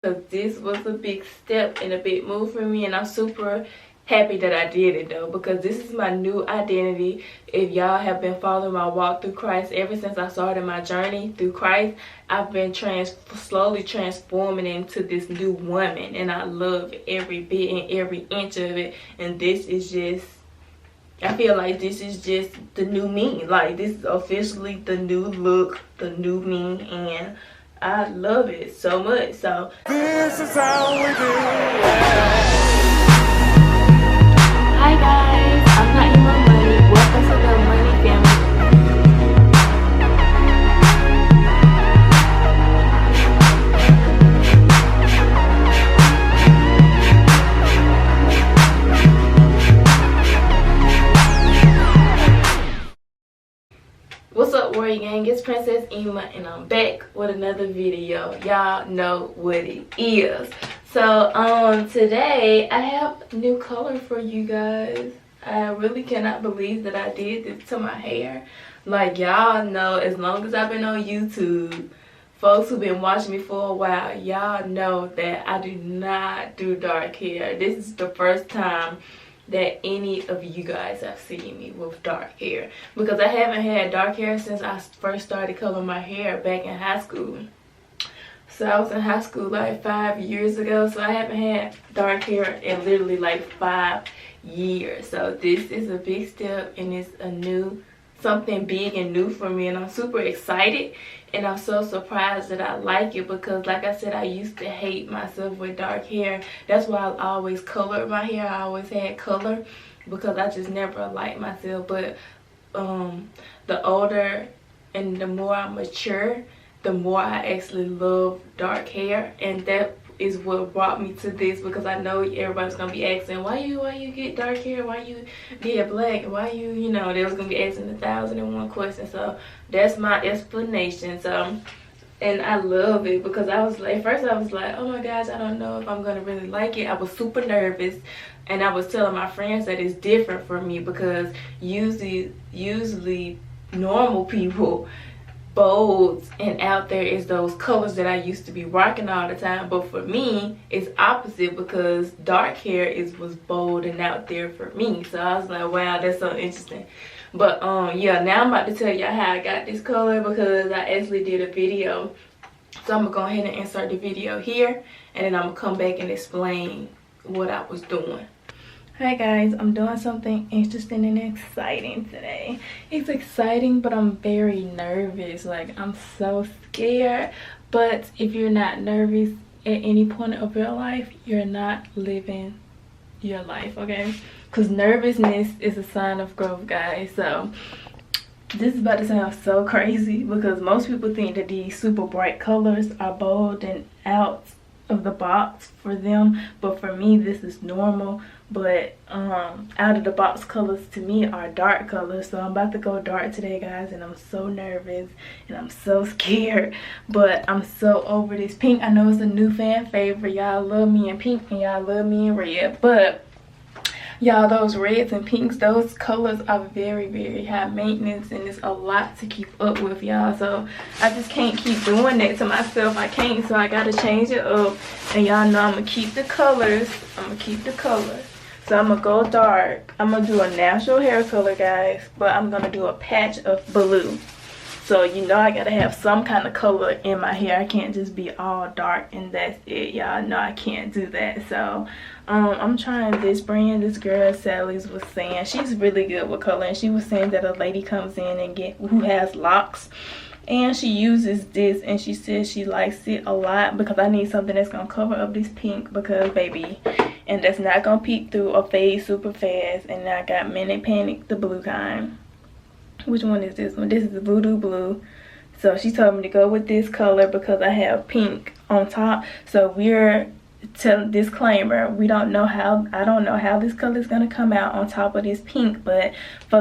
because this was a big step and a big move for me, and I'm super happy that I did it though, because this is my new identity. If y'all have been following my walk through Christ ever since I started my journey through Christ, I've been slowly transforming into this new woman, and I love every bit and every inch of it. And this is just, I feel like this is just the new me. Like, this is officially the new look, the new me, and I love it so much. So this is how we do it. Hi guys, I'm naimahaamanii. Welcome to the Money Family. What's up, warrior gang? It's Princess Emma, and I'm back with another video. Y'all know what it is. So today I have new color for you guys. I really cannot believe that I did this to my hair. Like, y'all know, as long as I've been on YouTube, folks who've been watching me for a while, y'all know that I do not do dark hair. This is the first time that any of you guys have seen me with dark hair, because I haven't had dark hair since I first started coloring my hair back in high school. So I was in high school like 5 years ago, so I haven't had dark hair in literally like 5 years. So this is a big step, and it's a new, something big and new for me, and I'm super excited. And I'm so surprised that I like it, because like I said, I used to hate myself with dark hair. That's why I always colored my hair. I always had color, because I just never liked myself. But the older and the more I mature, the more I actually love dark hair. And that is what brought me to this, because I know everybody's gonna be asking, why you get dark hair, why you get black, why you know, they was gonna be asking 1,001 questions. So that's my explanation. So, and I love it, because I was like, first I was like, oh my gosh, I don't know if I'm gonna really like it. I was super nervous, and I was telling my friends that it's different for me, because usually normal people, bolds and out there is those colors that I used to be rocking all the time. But for me, it's opposite, because dark hair was bold and out there for me. So I was like, wow, that's so interesting. But yeah, now I'm about to tell y'all how I got this color, because I actually did a video. So I'm gonna go ahead and insert the video here, and then I'm gonna come back and explain what I was doing. Hi guys, I'm doing something interesting and exciting today. It's exciting, but I'm very nervous. Like, I'm so scared. But if you're not nervous at any point of your life, you're not living your life, okay? Because nervousness is a sign of growth, guys. So this is about to sound so crazy, because most people think that these super bright colors are bold and out of the box for them, but for me this is normal. But out of the box colors to me are dark colors. So I'm about to go dark today, guys, and I'm so nervous and I'm so scared, but I'm so over this pink. I know it's a new fan favorite. Y'all love me in pink and y'all love me in red, but y'all, those reds and pinks, those colors are very, very high maintenance, and it's a lot to keep up with, y'all. So I just can't keep doing that to myself. I can't, so I gotta change it up. And y'all know I'm gonna keep the colors. So I'm gonna go dark. I'm gonna do a natural hair color, guys, but I'm gonna do a patch of blue. So you know I gotta have some kind of color in my hair. I can't just be all dark and that's it. Y'all know I can't do that. So I'm trying this brand. This girl Sally's was saying she's really good with color, and she was saying that a lady comes in and who has locks, and she uses this, and she says she likes it a lot, because I need something that's gonna cover up this pink, because baby, and that's not gonna peek through or fade super fast. And I got Minute Panic, the blue kind. Which one is this one? This is the Voodoo Blue. So she told me to go with this color, because I have pink on top. So we're disclaimer, I don't know how this color is gonna come out on top of this pink, but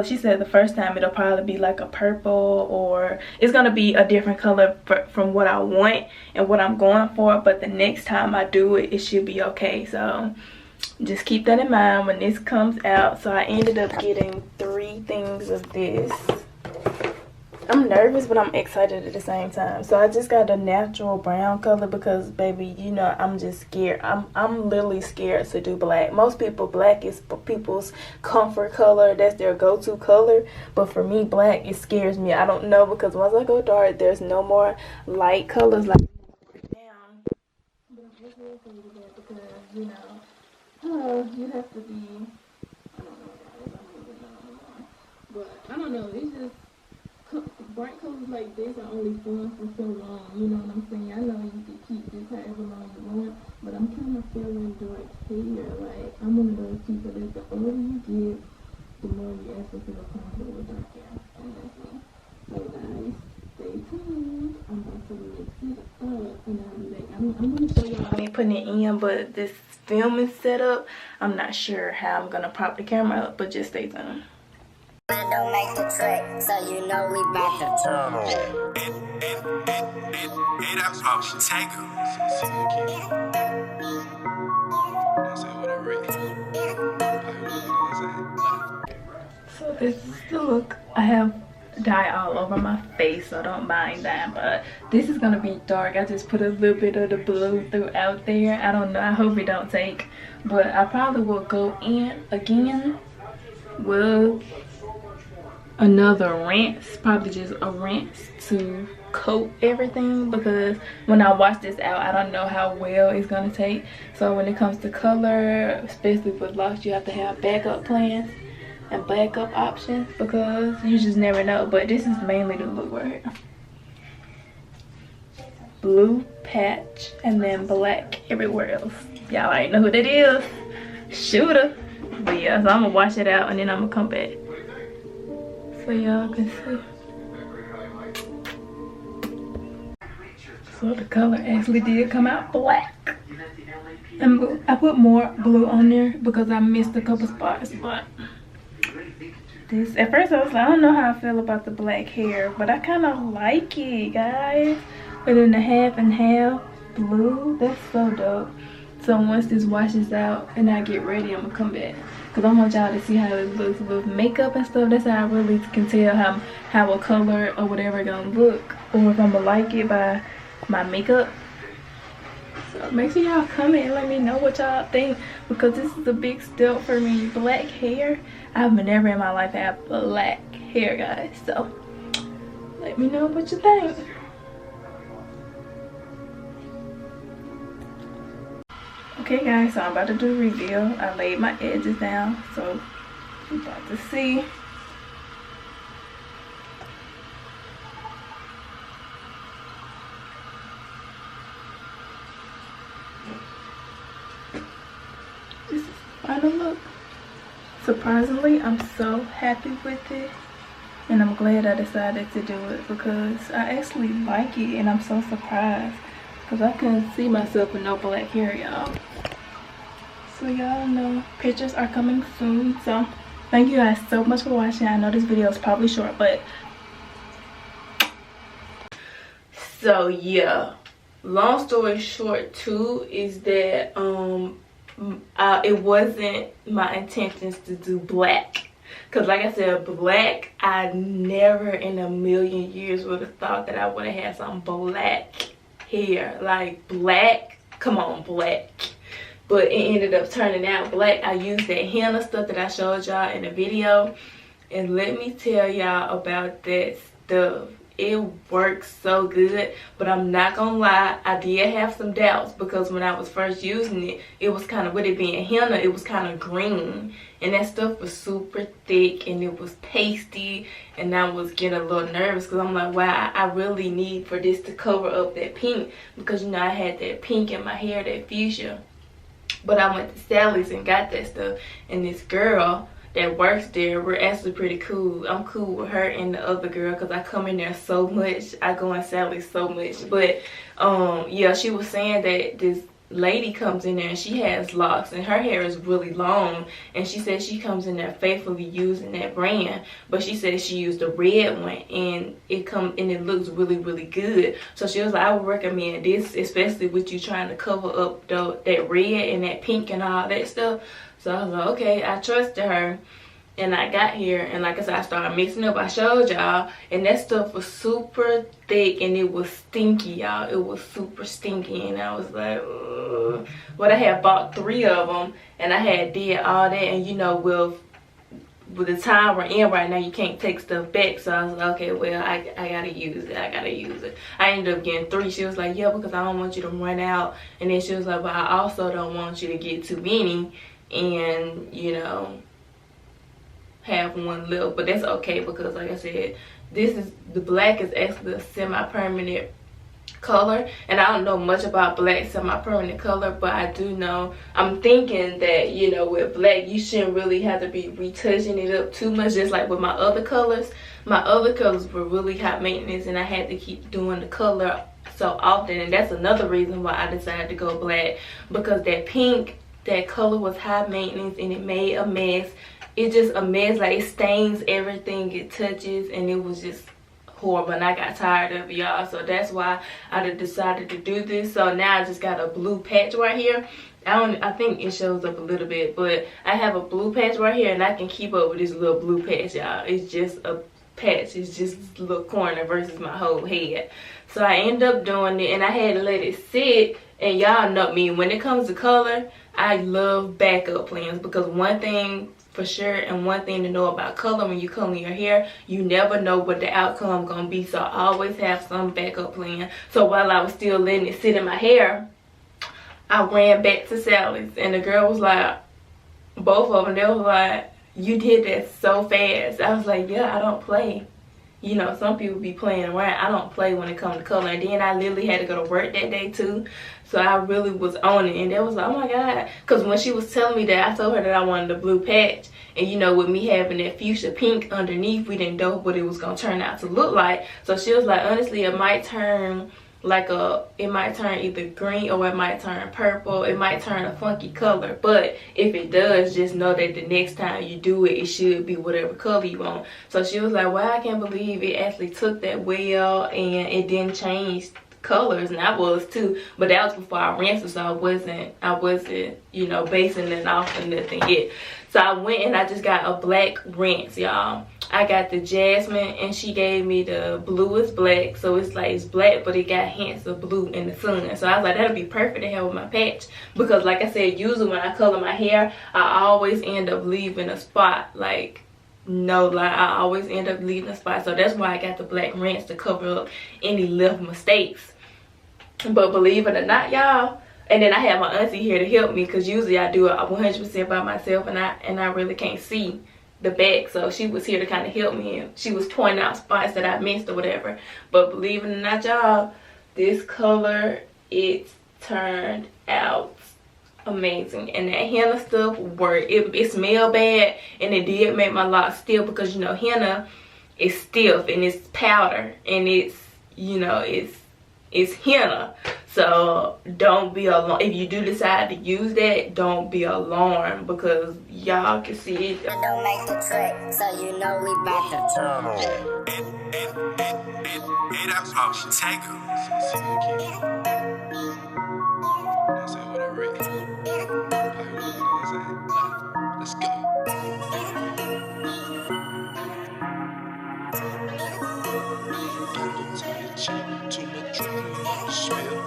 she said the first time it'll probably be like a purple, or it's gonna be a different color from what I want and what I'm going for. But the next time I do it, it should be okay. So just keep that in mind when this comes out. So I ended up getting 3 things of this. I'm nervous, but I'm excited at the same time. So I just got a natural brown color because, baby, you know, I'm just scared. I'm literally scared to do black. Most people, black is for people's comfort color. That's their go-to color. But for me, black, it scares me. I don't know, because once I go dark, there's no more light colors like down. But I'm just really afraid of that because, you know, you have to be, I don't know, guys. I'm moving on. But I don't know. It's just bright colors like this are only fun for so long, you know what I'm saying? I know you can keep this however long you want, but I'm kind of feeling dark hair. Like, I'm one of those people that the older you get, the more you actually feel comfortable with dark hair. And that's me. So guys, stay tuned. I'm about to mix it up, and I'll be back. I'm going to show y'all me putting it in, but this filming setup, I'm not sure how I'm going to prop the camera up, but just stay tuned. Don't make the track, so you know we bout to turn on. So this is the look. I have dye all over my face, so don't mind that, but this is gonna be dark. I just put a little bit of the blue throughout there. I don't know, I hope it don't take, but I probably will go in again with another rinse, probably just a rinse to coat everything, because when I wash this out, I don't know how well it's gonna take. So when it comes to color, especially with Locs, you have to have backup plans and backup options, because you just never know. But this is mainly the look right here. Blue patch and then black everywhere else. Y'all already know who that is. Shooter. But yeah, so I'm gonna wash it out and then I'm gonna come back so y'all can see. So the color actually did come out black. And I put more blue on there because I missed a couple spots, but this, at first I was like, I don't know how I feel about the black hair, but I kind of like it, guys. But then the half and half blue, that's so dope. So once this washes out and I get ready, I'm gonna come back, because I want y'all to see how it looks with makeup and stuff. That's how I really can tell how a color or whatever gonna look, or if I'm gonna like it by my makeup. So make sure y'all comment and let me know what y'all think, because this is a big step for me. Black hair, I've never in my life had black hair, guys. So let me know what you think. Okay guys, so I'm about to do a reveal. I laid my edges down, so you're about to see. This is the final look. Surprisingly, I'm so happy with it, and I'm glad I decided to do it because I actually like it, and I'm so surprised because I couldn't see myself with no black hair, y'all. So y'all know pictures are coming soon. So thank you guys so much for watching. I know this video is probably short, but so yeah, long story short too is that it wasn't my intentions to do black, because like I said, black, I never in a million years would have thought that I would have had some black hair. Like black, come on, black. But it ended up turning out black. I used that henna stuff that I showed y'all in the video, and let me tell y'all about that stuff. It works so good, but I'm not gonna lie, I did have some doubts, because when I was first using it, it was kind of, with it being henna, it was kind of green, and that stuff was super thick and it was pasty, and I was getting a little nervous because I'm like, wow, I really need for this to cover up that pink, because you know I had that pink in my hair, that fuchsia. But I went to Sally's and got that stuff, and this girl that works there, we're actually pretty cool. I'm cool with her and the other girl because I come in there so much. I go in Sally's so much. But yeah, she was saying that this lady comes in there and she has locks and her hair is really long, and she said she comes in there faithfully using that brand, but she said she used the red one and it looks really good. So she was like, I would recommend this, especially with you trying to cover up that red and that pink and all that stuff. So I was like, okay, I trusted her. and I got here, and like I said, I started mixing up. I showed y'all, and that stuff was super thick, and it was stinky, y'all. It was super stinky, and I was like, ugh. But I had bought 3 of them, and I had did all that, and you know, with the time we're in right now, you can't take stuff back. So I was like, okay, well, I gotta use it. I gotta use it. I ended up getting 3. She was like, yeah, because I don't want you to run out. And then she was like, but I also don't want you to get too many and, you know, have one left. But that's okay, because like I said, the black is actually a semi-permanent color, and I don't know much about black semi-permanent color, but I do know, I'm thinking that, you know, with black you shouldn't really have to be retouching it up too much, just like with my other colors. My other colors were really high maintenance, and I had to keep doing the color so often, and that's another reason why I decided to go black, because that pink, that color was high maintenance, and it made a mess. It's just a mess, like it stains everything it touches, and it was just horrible, and I got tired of it, y'all. So that's why I decided to do this. So now I just got a blue patch right here. I think it shows up a little bit, but I have a blue patch right here, and I can keep up with this little blue patch, y'all. It's just a patch. It's just a little corner versus my whole head. So I end up doing it, and I had to let it sit. And y'all know me, when it comes to color, I love backup plans, because one thing for sure, and one thing to know about color, when you color your hair, you never know what the outcome gonna be. So I always have some backup plan. So while I was still letting it sit in my hair, I ran back to Sally's, and the girl was like, both of them, they was like, you did that so fast. I was like, yeah, I don't play. You know, some people be playing around. I don't play when it comes to color. And then I literally had to go to work that day too. So I really was on it. And they was like, oh my God. Because when she was telling me that, I told her that I wanted a blue patch. And you know, with me having that fuchsia pink underneath, we didn't know what it was going to turn out to look like. So she was like, honestly, it might turn like it might turn either green, or it might turn purple. It might turn a funky color, but if it does, just know that the next time you do it, it should be whatever color you want. So she was like, wow, I can't believe it actually took that well and it didn't change colors. And I was too, but that was before I rinsed it, so I wasn't you know, basing it off of nothing yet. So I went and I just got a black rinse, y'all. I got the jasmine, and she gave me the bluest black, so it's like it's black but it got hints of blue in the sun. So I was like, that'll be perfect to have with my patch, because like I said, usually when I color my hair, I always end up leaving a spot. Like, no lie, I always end up leaving a spot. So that's why I got the black rinse, to cover up any left mistakes. But believe it or not, y'all, and then I have my auntie here to help me, because usually I do it 100% by myself, and I really can't see the back. So she was here to kind of help me, and she was pointing out spots that I missed or whatever. But believe it or not, y'all, this color, it turned out amazing. And that henna stuff worked. It smelled bad, and it did make my locks stiff, because you know, henna is stiff and it's powder, and it's, you know, it's henna. So don't be alarmed if you do decide to use that. Don't be alarmed, because y'all can see it. Don't make the trick, so you know we about to turn on. That's how she take her. Let's go. Too much drinking on the spill.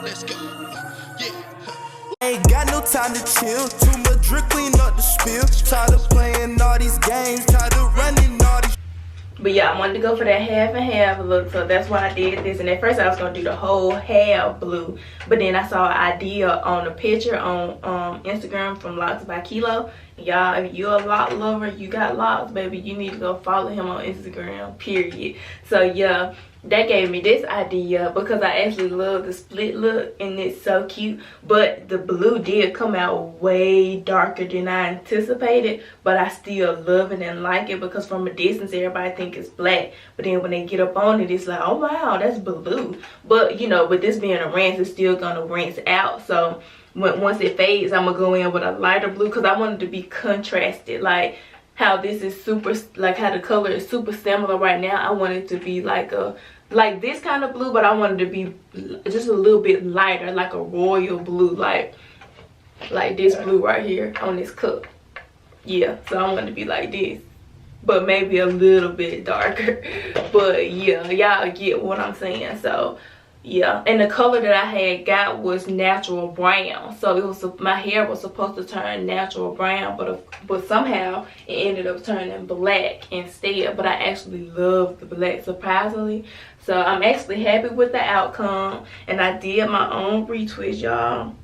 Let's go. Ain't got no time to chill. Too much drink, clean up the spill. Tired of playing all these games. Tired of running all these. But yeah, I wanted to go for that half and half look, so that's why I did this. And at first I was gonna do the whole half blue, but then I saw an idea on a picture on Instagram from Locs by Kilo. Y'all, if you're a lock lover, you got locks, baby, you need to go follow him on Instagram, period. So yeah, that gave me this idea, because I actually love the split look, and it's so cute. But the blue did come out way darker than I anticipated, but I still love it and like it, because from a distance everybody think it's black, but then when they get up on it, it's like, oh wow, that's blue. But you know, with this being a rinse, it's still gonna rinse out. So once it fades, I'm gonna go in with a lighter blue, because I wanted to be contrasted, like how this is super, like how the color is super similar right now. I want it to be like this kind of blue, but I wanted to be just a little bit lighter, like a royal blue. Like like this blue right here on this cup. Yeah, so I want to be like this, but maybe a little bit darker. But yeah, y'all get what I'm saying. So yeah, and the color that I had got was natural brown. So it was, my hair was supposed to turn natural brown, but somehow it ended up turning black instead. But I actually love the black, surprisingly. So I'm actually happy with the outcome, and I did my own retwist, y'all.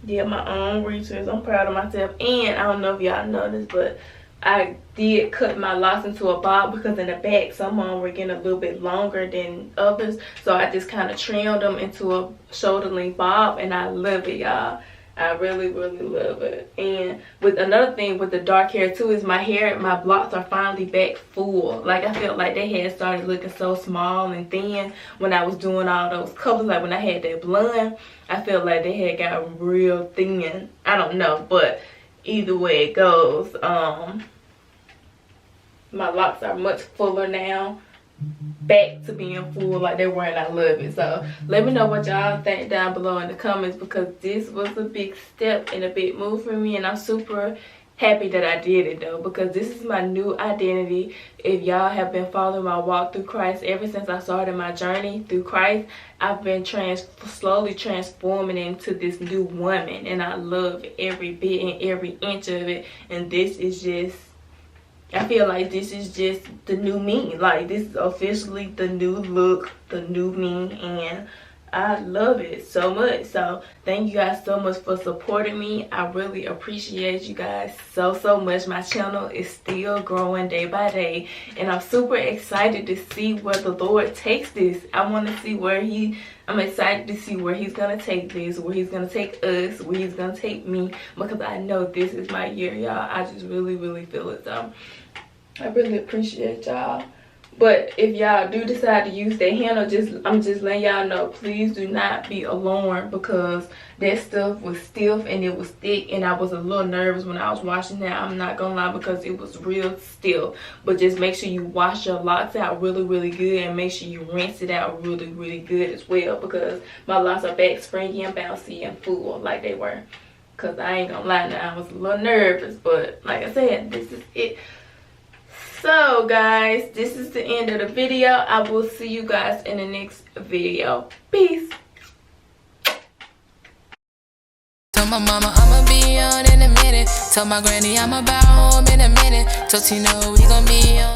Did my own retwist. I'm proud of myself. And I don't know if y'all noticed, but I did cut my locks into a bob, because in the back some of them were getting a little bit longer than others. So I just kind of trimmed them into a shoulder length bob, and I love it, y'all. I really love it. And with another thing with the dark hair too is my blocks are finally back full. Like, I felt like they had started looking so small and thin when I was doing all those colors. Like when I had that blonde, I felt like they had got real thin. I don't know, but either way it goes, my locks are much fuller now, back to being full like they were, and I love it. So let me know what y'all think down below in the comments, because this was a big step and a big move for me, and I'm super happy that I did it though, because this is my new identity. If y'all have been following my walk through Christ ever since I started my journey through Christ, I've been slowly transforming into this new woman, and I love every bit and every inch of it. And this is just, I feel like this is just the new me. Like, this is officially the new look, the new me, and I love it so much. So thank you guys so much for supporting me. I really appreciate you guys so much. My channel is still growing day by day, and I'm super excited to see where the Lord takes this. I want to see where I'm excited to see where he's gonna take this, where he's gonna take us, where he's gonna take me, because I know this is my year, y'all. I just really feel it. So I really appreciate y'all. But if y'all do decide to use that henna, I'm just letting y'all know, please do not be alarmed, because that stuff was stiff and it was thick, and I was a little nervous when I was washing that. I'm not gonna lie, because it was real stiff. But just make sure you wash your locks out really good, and make sure you rinse it out really good as well, because my locks are back springy and bouncy and full like they were. Because I ain't gonna lie, now I was a little nervous, but like I said, this is it. So guys, this is the end of the video. I will see you guys in the next video. Peace. Told my mama I'ma be on in a minute. Told my granny I'm about home in a minute. Told Tina we gon' be on.